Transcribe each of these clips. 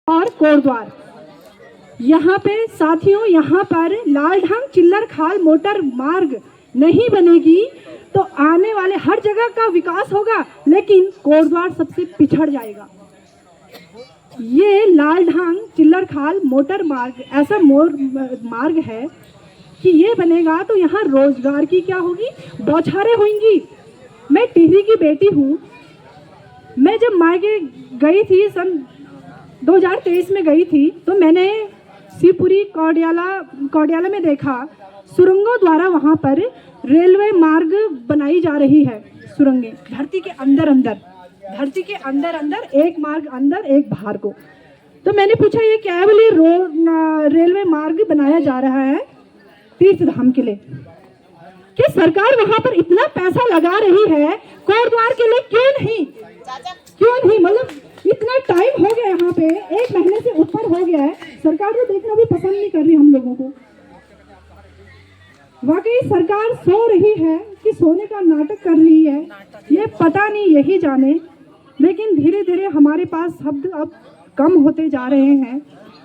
और कोटद्वार। यहाँ पे साथियों, यहाँ पर लालढांग चिल्लर खाल मोटर मार्ग नहीं बनेगी तो आने वाले हर जगह का विकास होगा, लेकिन कोटद्वार सबसे पिछड़ जाएगा। ये लालढांग चिल्लर खाल मोटर मार्ग ऐसा मार्ग है कि ये बनेगा तो यहाँ रोजगार की क्या होगी, बौछारें होंगी। मैं टिहरी की बेटी हूँ। मैं जब मायके गई थी सन 2023 में गई थी तो मैंने शिवपुरी कौडियाला में देखा सुरंगों द्वारा वहाँ पर रेलवे मार्ग बनाई जा रही है। सुरंगें धरती के अंदर एक मार्ग अंदर एक बाहर को। तो मैंने पूछा ये क्या है? बोले रेलवे मार्ग बनाया जा रहा है तीर्थ धाम के लिए। कि सरकार वहाँ पर इतना पैसा लगा रही है, कोटद्वार के लिए क्यों नहीं मतलब इतना टाइम हो गया, यहाँ पे 1 महीने से ऊपर हो गया है, सरकार तो देखना भी पसंद नहीं कर रही हम लोगों को। वाकई सरकार सो रही है कि सोने का नाटक कर रही है, ये पता नहीं, यही जाने। लेकिन धीरे धीरे हमारे पास शब्द अब कम होते जा रहे हैं।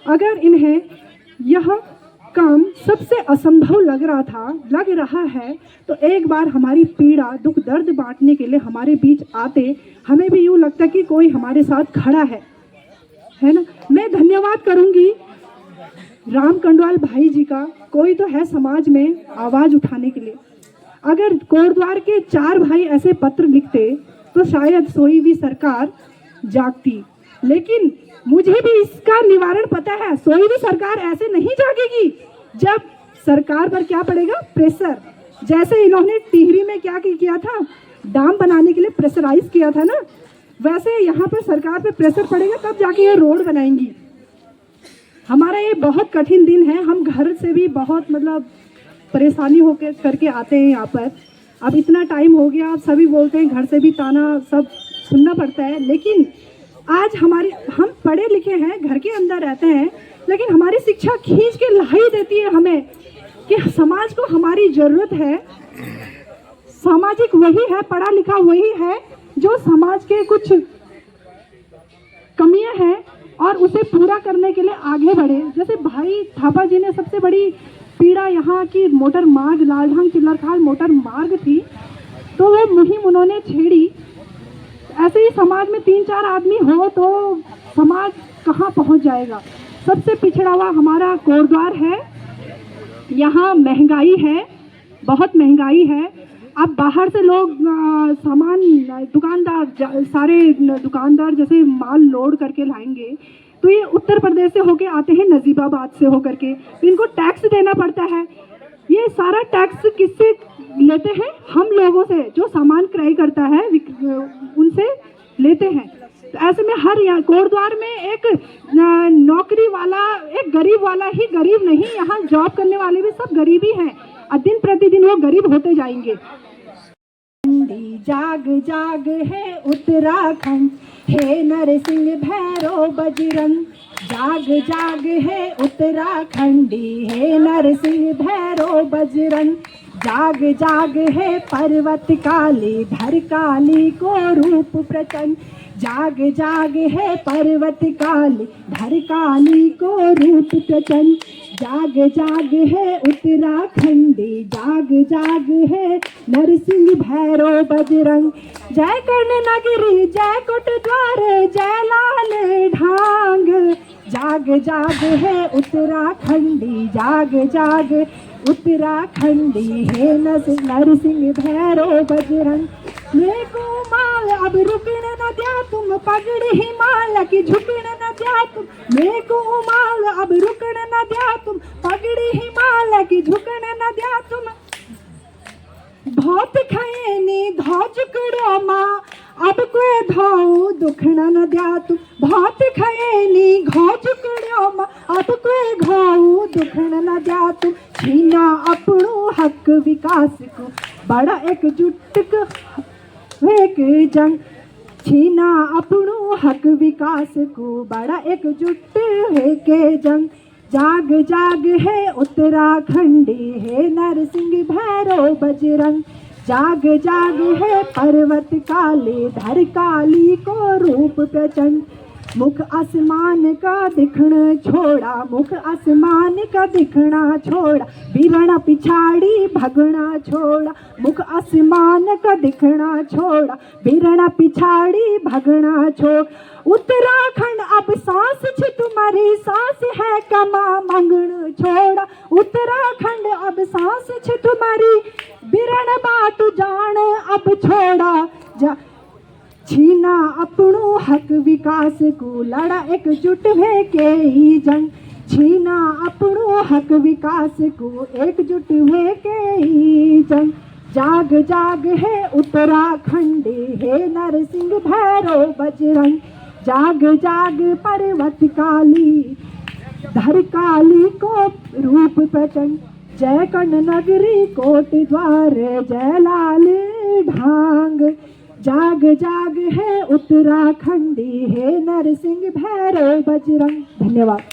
अगर इन्हें यह काम सबसे असंभव लग रहा है तो एक बार हमारी पीड़ा दुख दर्द बांटने के लिए हमारे बीच आते, हमें भी यूँ लगता कि कोई हमारे साथ खड़ा है ना। मैं धन्यवाद करूंगी राम कंडवाल भाई जी का, कोई तो है समाज में आवाज उठाने के लिए। अगर कोटद्वार के 4 भाई ऐसे पत्र लिखते तो शायद सोई भी सरकार जागती। लेकिन मुझे भी इसका निवारण पता है, सोई भी सरकार ऐसे नहीं जागेगी जब सरकार पर क्या पड़ेगा, प्रेशर। जैसे इन्होंने टिहरी में क्या किया था, डाम बनाने के लिए प्रेशराइज किया था ना, वैसे यहाँ पर सरकार पे प्रेशर पड़ेगा तब जाके ये रोड बनाएंगी। हमारा ये बहुत कठिन दिन है, हम घर से भी बहुत परेशानी होकर करके आते हैं यहाँ पर। अब इतना टाइम हो गया, अब सभी बोलते हैं, घर से भी ताना सब सुनना पड़ता है। लेकिन आज हम पढ़े लिखे हैं, घर के अंदर रहते हैं, लेकिन हमारी शिक्षा खींच के ला ही देती है हमें कि समाज को हमारी जरूरत है। सामाजिक वही है, पढ़ा लिखा वही है जो समाज के कुछ कमियां हैं और उसे पूरा करने के लिए आगे बढ़े। जैसे भाई थापा जी ने सबसे बड़ी पीड़ा यहाँ की मोटर मार्ग, लालढांग चिल्लर खाल मोटर मार्ग थी, तो वो मुहिम उन्होंने छेड़ी। ऐसे ही समाज में 3-4 आदमी हो तो समाज कहाँ पहुँच जाएगा। सबसे पिछड़ा हुआ हमारा कोटद्वार है। यहाँ महंगाई है, बहुत महंगाई है। अब बाहर से लोग सामान सारे दुकानदार जैसे माल लोड करके लाएंगे तो ये उत्तर प्रदेश से होके आते हैं, नजीबाबाद से होकर के, तो इनको टैक्स देना पड़ता है। ये सारा टैक्स किससे लेते हैं? हम लोगों से, जो सामान क्रय करता है उनसे लेते हैं। तो ऐसे में हर यहाँ कोटद्वार में एक नौकरी वाला, एक गरीब वाला ही गरीब नहीं, यहाँ जॉब करने वाले भी सब गरीब ही हैं और दिन प्रतिदिन वो गरीब होते जाएंगे। जाग जाग है उत्तराखंड, हे नरसिंह भैरव बजरंग। जाग जाग है उत्तराखंडी, हे नरसिंह भैरव बजरंग। जाग जाग है पर्वत काली, धर काली को रूप प्रचंड। जाग जाग है पर्वत काली, धर काली को रूप प्रचंड। जाग जाग है उत्तराखंडी, जाग जाग है नरसिंह भैरव बजरंग। जय कर्ण नगरी, जय कोटद्वार, जय लाल ढांग। जाग जाग है उत्तराखंडी, जाग जाग उत्तराखंडी, हे नरसिंह भैरव बजरंग। मेको माल अब रुकने न द्या तुम, पगड़ी हिमालय की झुकने न द्या तुम। मेको माल अब रुकने न द्या तुम, पगड़ी हिमालय की झुकने न द्या तुम। बहुत खैनी धौ चुकड़ो माँ, अब कोई धाऊ दुखना न द्या तुम। बहुत खैनी घो चुकड़ो माँ, अब कोई घाऊ दुखना न द्या तुम। छीना अपनो हक विकास को, बड़ा एकजुट एक जंग। छीना अपनो हक विकास को, बड़ा एकजुट है जंग। जाग जाग है उत्तराखंडी, हे नरसिंह भैरव बजरंग। जाग जाग है पर्वत काले, धर काली को रूप प्रचंड। मुख आसमान का दिखना छोड़ा, मुख आसमान का दिखना छोड़ा, बीरण पिछाड़ी भगना छोड़ा, मुख आसमान का दिखना छोड़ा, बीरण पिछाड़ी भगना छोड़। उत्तराखंड अब सांस छ तुम्हारी सांस है कमा मंगण छोड़ा, उत्तराखंड अब सांस छ तुम्हारी बीरण बाट जान अब छोड़ा। जा छीना अपनो हक विकास को लड़ा एकजुट है के ही जंग, छीना अपनो हक विकास को एकजुट है के ही जंग। जाग जाग है उत्तराखंडी है नरसिंह भैरव बजरंग, जाग जाग पर्वत काली धर काली को रूप प्रचंड। जय कर्ण नगरी कोट द्वार जय लाल ढांग, जाग जाग है उत्तराखंडी है नरसिंह भैरव बजरंग। धन्यवाद।